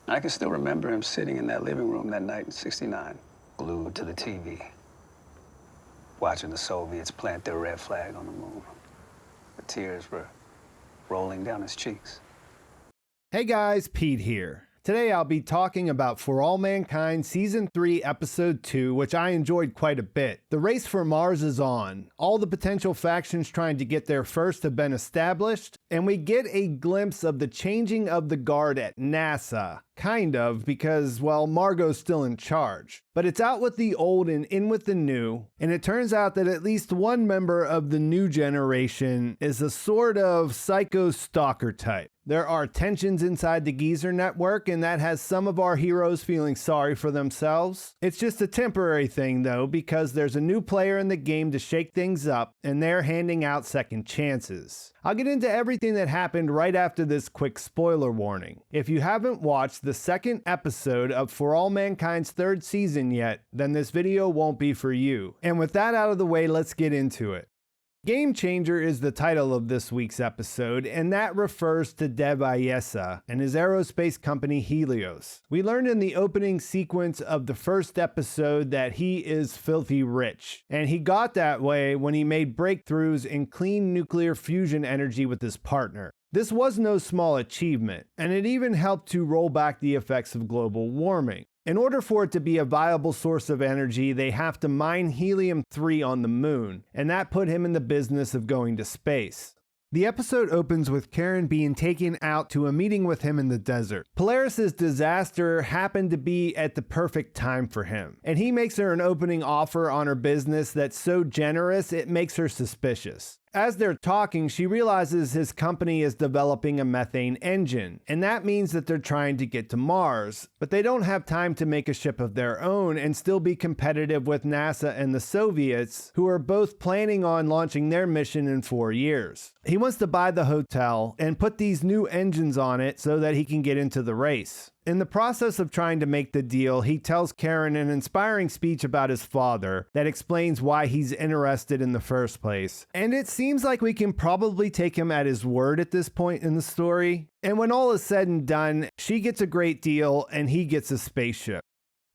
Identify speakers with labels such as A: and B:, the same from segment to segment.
A: I can still remember him sitting in that living room that night in '69, glued to the TV, watching the Soviets plant their red flag on the moon. The tears were rolling down his cheeks.
B: Hey guys, Pete here. Today I'll be talking about For All Mankind Season 3 Episode 2, which I enjoyed quite a bit. The race for Mars is on. All the potential factions trying to get there first have been established, and we get a glimpse of the changing of the guard at NASA. Kind of, because, well, Margot's still in charge. But it's out with the old and in with the new, and it turns out that at least one member of the new generation is a sort of psycho stalker type. There are tensions inside the Geezer network, and that has some of our heroes feeling sorry for themselves. It's just a temporary thing, though, because there's a new player in the game to shake things up, and they're handing out second chances. I'll get into everything that happened right after this quick spoiler warning. If you haven't watched the second episode of For All Mankind's third season yet, then this video won't be for you. And with that out of the way, let's get into it. Game Changer is the title of this week's episode, and that refers to Dev Iyesa and his aerospace company Helios. We learned in the opening sequence of the first episode that he is filthy rich, and he got that way when he made breakthroughs in clean nuclear fusion energy with his partner. This was no small achievement, and it even helped to roll back the effects of global warming. In order for it to be a viable source of energy, they have to mine helium-3 on the moon, and that put him in the business of going to space. The episode opens with Karen being taken out to a meeting with him in the desert. Polaris' disaster happened to be at the perfect time for him, and he makes her an opening offer on her business that's so generous it makes her suspicious. As they're talking, she realizes his company is developing a methane engine, and that means that they're trying to get to Mars, but they don't have time to make a ship of their own and still be competitive with NASA and the Soviets, who are both planning on launching their mission in 4 years. He wants to buy the hotel and put these new engines on it so that he can get into the race. In the process of trying to make the deal, he tells Karen an inspiring speech about his father that explains why he's interested in the first place. And it seems like we can probably take him at his word at this point in the story. And when all is said and done, she gets a great deal and he gets a spaceship.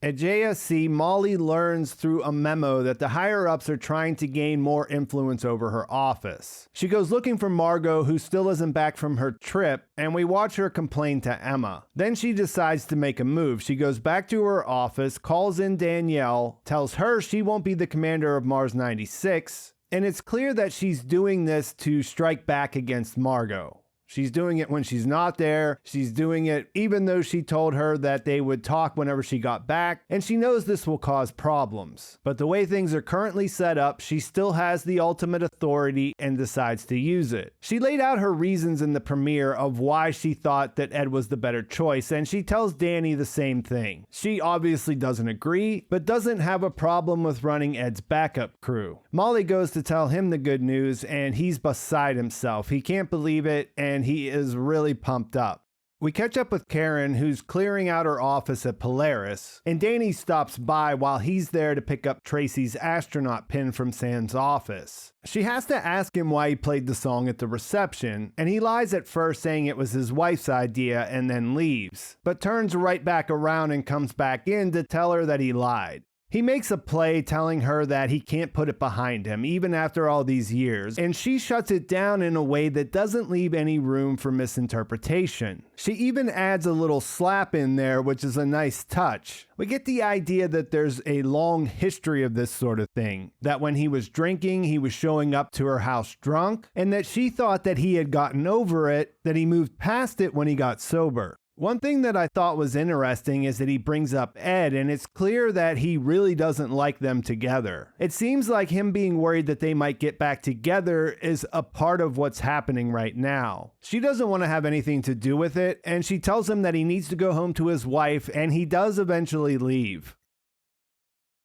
B: At JSC, Molly learns through a memo that the higher-ups are trying to gain more influence over her office. She goes looking for Margot, who still isn't back from her trip, and we watch her complain to Emma. Then she decides to make a move. She goes back to her office, calls in Danielle, tells her she won't be the commander of Mars 96, and it's clear that she's doing this to strike back against Margot. She's doing it when she's not there. She's doing it even though she told her that they would talk whenever she got back, and she knows this will cause problems. But the way things are currently set up, she still has the ultimate authority and decides to use it. She laid out her reasons in the premiere of why she thought that Ed was the better choice, and she tells Danny the same thing. She obviously doesn't agree, but doesn't have a problem with running Ed's backup crew. Molly goes to tell him the good news, and he's beside himself. He can't believe it, and he is really pumped up. We catch up with Karen, who's clearing out her office at Polaris, and Danny stops by while he's there to pick up Tracy's astronaut pin from Sam's office. She has to ask him why he played the song at the reception, and he lies at first saying it was his wife's idea and then leaves, but turns right back around and comes back in to tell her that he lied. He makes a play telling her that he can't put it behind him, even after all these years, and she shuts it down in a way that doesn't leave any room for misinterpretation. She even adds a little slap in there, which is a nice touch. We get the idea that there's a long history of this sort of thing, that when he was drinking, he was showing up to her house drunk, and that she thought that he had gotten over it, that he moved past it when he got sober. One thing that I thought was interesting is that he brings up Ed, and it's clear that he really doesn't like them together. It seems like him being worried that they might get back together is a part of what's happening right now. She doesn't want to have anything to do with it, and she tells him that he needs to go home to his wife, and he does eventually leave.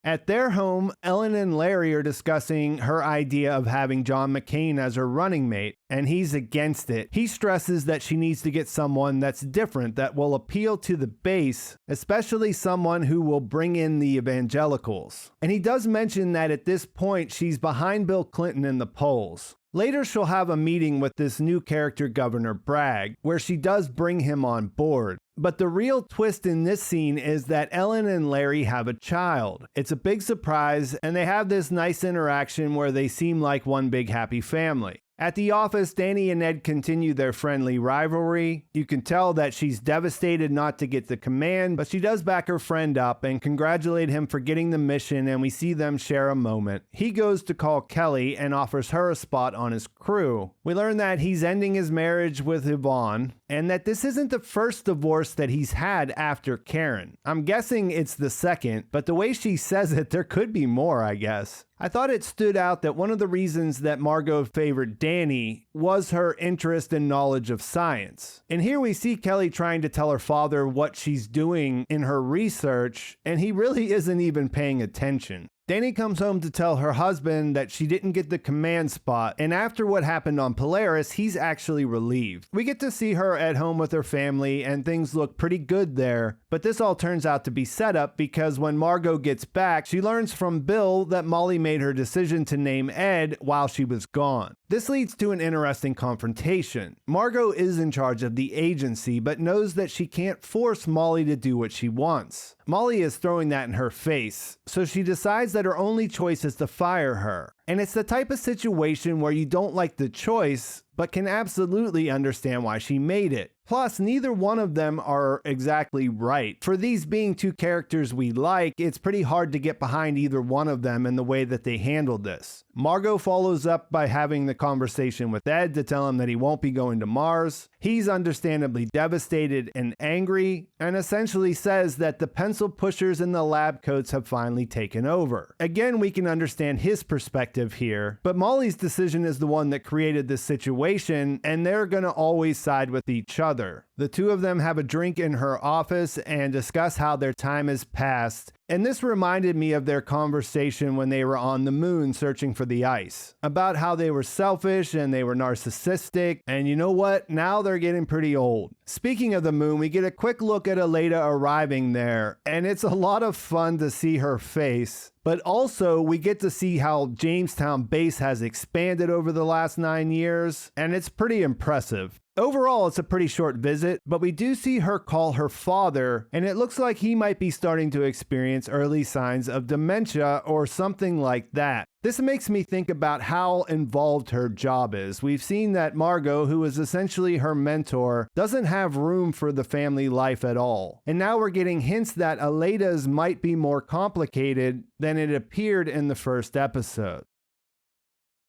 B: At their home, Ellen and Larry are discussing her idea of having John McCain as her running mate, and he's against it. He stresses that she needs to get someone that's different, that will appeal to the base, especially someone who will bring in the evangelicals. And he does mention that at this point, she's behind Bill Clinton in the polls. Later, she'll have a meeting with this new character, Governor Bragg, where she does bring him on board. But the real twist in this scene is that Ellen and Larry have a child. It's a big surprise, and they have this nice interaction where they seem like one big happy family. At the office, Danny and Ed continue their friendly rivalry. You can tell that she's devastated not to get the command, but she does back her friend up and congratulate him for getting the mission, and we see them share a moment. He goes to call Kelly and offers her a spot on his crew. We learn that he's ending his marriage with Yvonne, and that this isn't the first divorce that he's had after Karen. I'm guessing it's the second, but the way she says it, there could be more, I guess. I thought it stood out that one of the reasons that Margot favored Danny was her interest and knowledge of science. And here we see Kelly trying to tell her father what she's doing in her research, and he really isn't even paying attention. Danny comes home to tell her husband that she didn't get the command spot, and after what happened on Polaris, he's actually relieved. We get to see her at home with her family, and things look pretty good there, but this all turns out to be set up because when Margot gets back, she learns from Bill that Molly made her decision to name Ed while she was gone. This leads to an interesting confrontation. Margot is in charge of the agency, but knows that she can't force Molly to do what she wants. Molly is throwing that in her face, so she decides that her only choice is to fire her. And it's the type of situation where you don't like the choice, but can absolutely understand why she made it. Plus, neither one of them are exactly right. For these being two characters we like, it's pretty hard to get behind either one of them in the way that they handled this. Margot follows up by having the conversation with Ed to tell him that he won't be going to Mars. He's understandably devastated and angry, and essentially says that the pencil pushers in the lab coats have finally taken over. Again, we can understand his perspective here, but Molly's decision is the one that created this situation, and they're gonna always side with each other. The two of them have a drink in her office and discuss how their time has passed. And this reminded me of their conversation when they were on the moon searching for the ice, about how they were selfish and they were narcissistic, and you know what? Now they're getting pretty old. Speaking of the moon, we get a quick look at Aleida arriving there, and it's a lot of fun to see her face. But also, we get to see how Jamestown base has expanded over the last 9 years, and it's pretty impressive. Overall, it's a pretty short visit, but we do see her call her father, and it looks like he might be starting to experience early signs of dementia or something like that. This makes me think about how involved her job is. We've seen that Margot, who is essentially her mentor, doesn't have room for the family life at all. And now we're getting hints that Aleida's might be more complicated than it appeared in the first episode.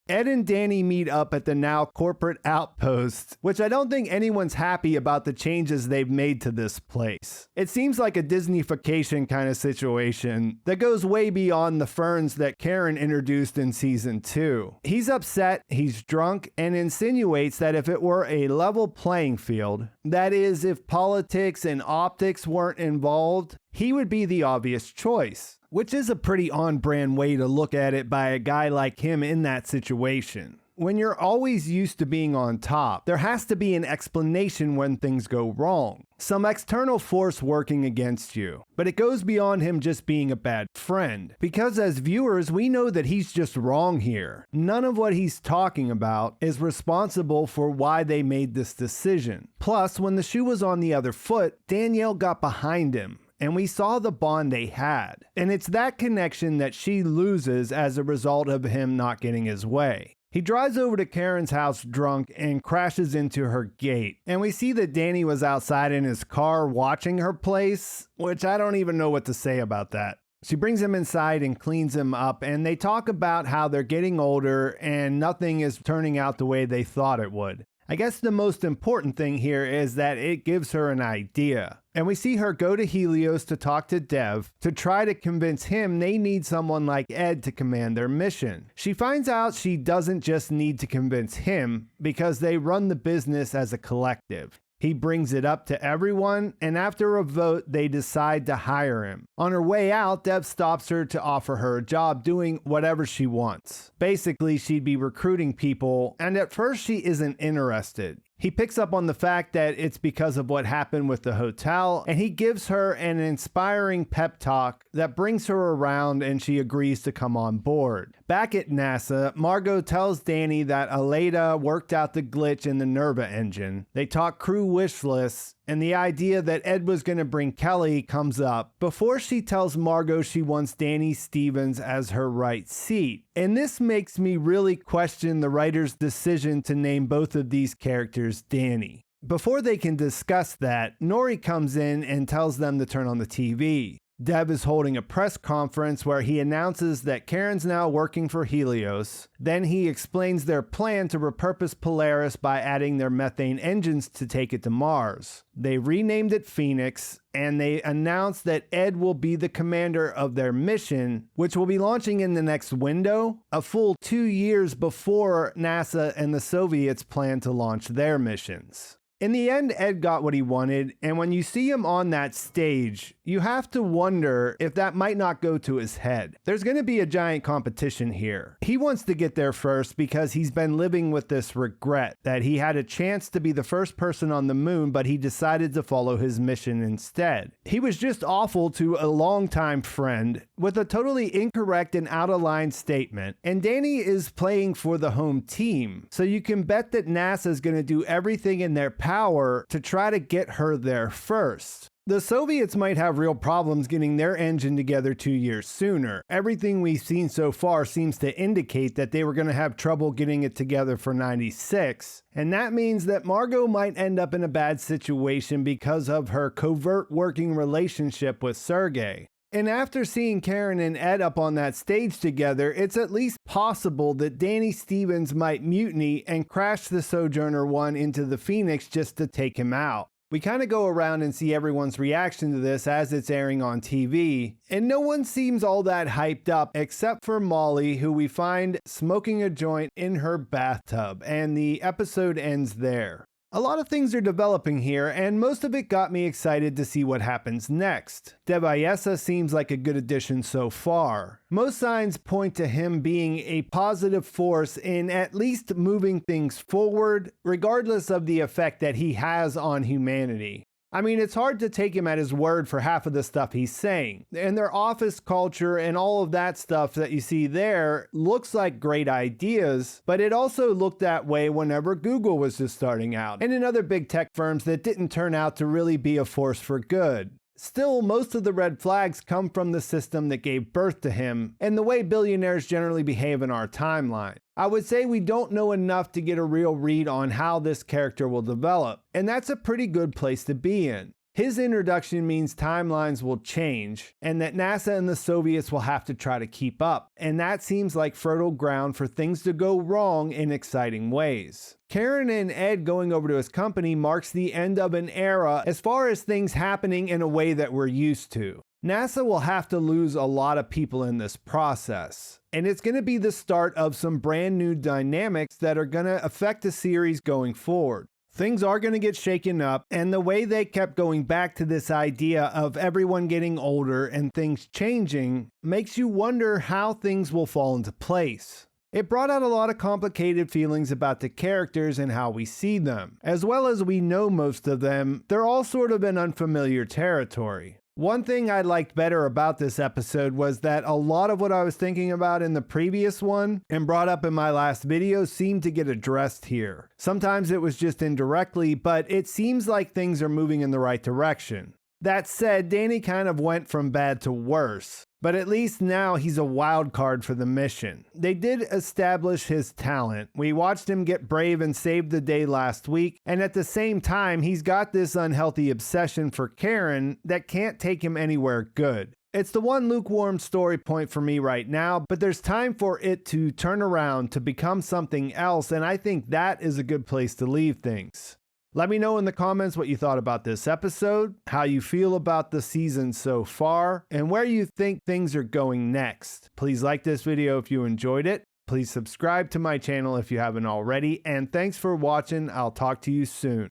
B: Ed and Danny meet up at the now corporate outpost, which I don't think anyone's happy about the changes they've made to this place. It seems like a Disneyfication kind of situation that goes way beyond the ferns that Karen introduced in season 2. He's upset, he's drunk, and insinuates that if it were a level playing field, that is, if politics and optics weren't involved, he would be the obvious choice. Which is a pretty on-brand way to look at it by a guy like him in that situation. When you're always used to being on top, there has to be an explanation when things go wrong. Some external force working against you. But it goes beyond him just being a bad friend. Because as viewers, we know that he's just wrong here. None of what he's talking about is responsible for why they made this decision. Plus, when the shoe was on the other foot, Danielle got behind him. And we saw the bond they had. And it's that connection that she loses as a result of him not getting his way. He drives over to Karen's house drunk and crashes into her gate. And we see that Danny was outside in his car watching her place, which I don't even know what to say about that. She brings him inside and cleans him up, and they talk about how they're getting older and nothing is turning out the way they thought it would. I guess the most important thing here is that it gives her an idea. And we see her go to Helios to talk to Dev to try to convince him they need someone like Ed to command their mission. She finds out she doesn't just need to convince him because they run the business as a collective. He brings it up to everyone, and after a vote, they decide to hire him. On her way out, Dev stops her to offer her a job doing whatever she wants. Basically, she'd be recruiting people, and at first she isn't interested. He picks up on the fact that it's because of what happened with the hotel, and he gives her an inspiring pep talk that brings her around, and she agrees to come on board. Back at NASA, Margot tells Danny that Aleida worked out the glitch in the Nerva engine. They talk crew wish lists, and the idea that Ed was going to bring Kelly comes up before she tells Margot she wants Danny Stevens as her right seat. And this makes me really question the writer's decision to name both of these characters Danny. Before they can discuss that, Nori comes in and tells them to turn on the TV. Dev is holding a press conference where he announces that Karen's now working for Helios. Then he explains their plan to repurpose Polaris by adding their methane engines to take it to Mars. They renamed it Phoenix, and they announced that Ed will be the commander of their mission, which will be launching in the next window, a full 2 years before NASA and the Soviets plan to launch their missions. In the end, Ed got what he wanted, and when you see him on that stage, you have to wonder if that might not go to his head. There's going to be a giant competition here. He wants to get there first because he's been living with this regret that he had a chance to be the first person on the moon, but he decided to follow his mission instead. He was just awful to a longtime friend with a totally incorrect and out of line statement, and Danny is playing for the home team, so you can bet that NASA is going to do everything in their power to try to get her there first. The Soviets might have real problems getting their engine together 2 years sooner. Everything we've seen so far seems to indicate that they were going to have trouble getting it together for 96. And that means that Margot might end up in a bad situation because of her covert working relationship with Sergei. And after seeing Karen and Ed up on that stage together, it's at least possible that Danny Stevens might mutiny and crash the Sojourner 1 into the Phoenix just to take him out. We kind of go around and see everyone's reaction to this as it's airing on TV, and no one seems all that hyped up except for Molly, who we find smoking a joint in her bathtub, and the episode ends there. A lot of things are developing here, and most of it got me excited to see what happens next. Dev Ayesa seems like a good addition so far. Most signs point to him being a positive force in at least moving things forward, regardless of the effect that he has on humanity. I mean, it's hard to take him at his word for half of the stuff he's saying. And their office culture and all of that stuff that you see there looks like great ideas, but it also looked that way whenever Google was just starting out, and in other big tech firms that didn't turn out to really be a force for good. Still, most of the red flags come from the system that gave birth to him and the way billionaires generally behave in our timeline. I would say we don't know enough to get a real read on how this character will develop, and that's a pretty good place to be in. His introduction means timelines will change, and that NASA and the Soviets will have to try to keep up, and that seems like fertile ground for things to go wrong in exciting ways. Karen and Ed going over to his company marks the end of an era as far as things happening in a way that we're used to. NASA will have to lose a lot of people in this process, and it's going to be the start of some brand new dynamics that are going to affect the series going forward. Things are going to get shaken up, and the way they kept going back to this idea of everyone getting older and things changing makes you wonder how things will fall into place. It brought out a lot of complicated feelings about the characters and how we see them. As well as we know most of them, they're all sort of in unfamiliar territory. One thing I liked better about this episode was that a lot of what I was thinking about in the previous one and brought up in my last video seemed to get addressed here. Sometimes it was just indirectly, but it seems like things are moving in the right direction. That said, Danny kind of went from bad to worse, but at least now he's a wild card for the mission. They did establish his talent. We watched him get brave and save the day last week, and at the same time, he's got this unhealthy obsession for Karen that can't take him anywhere good. It's the one lukewarm story point for me right now, but there's time for it to turn around to become something else, and I think that is a good place to leave things. Let me know in the comments what you thought about this episode, how you feel about the season so far, and where you think things are going next. Please like this video if you enjoyed it. Please subscribe to my channel if you haven't already, and thanks for watching. I'll talk to you soon.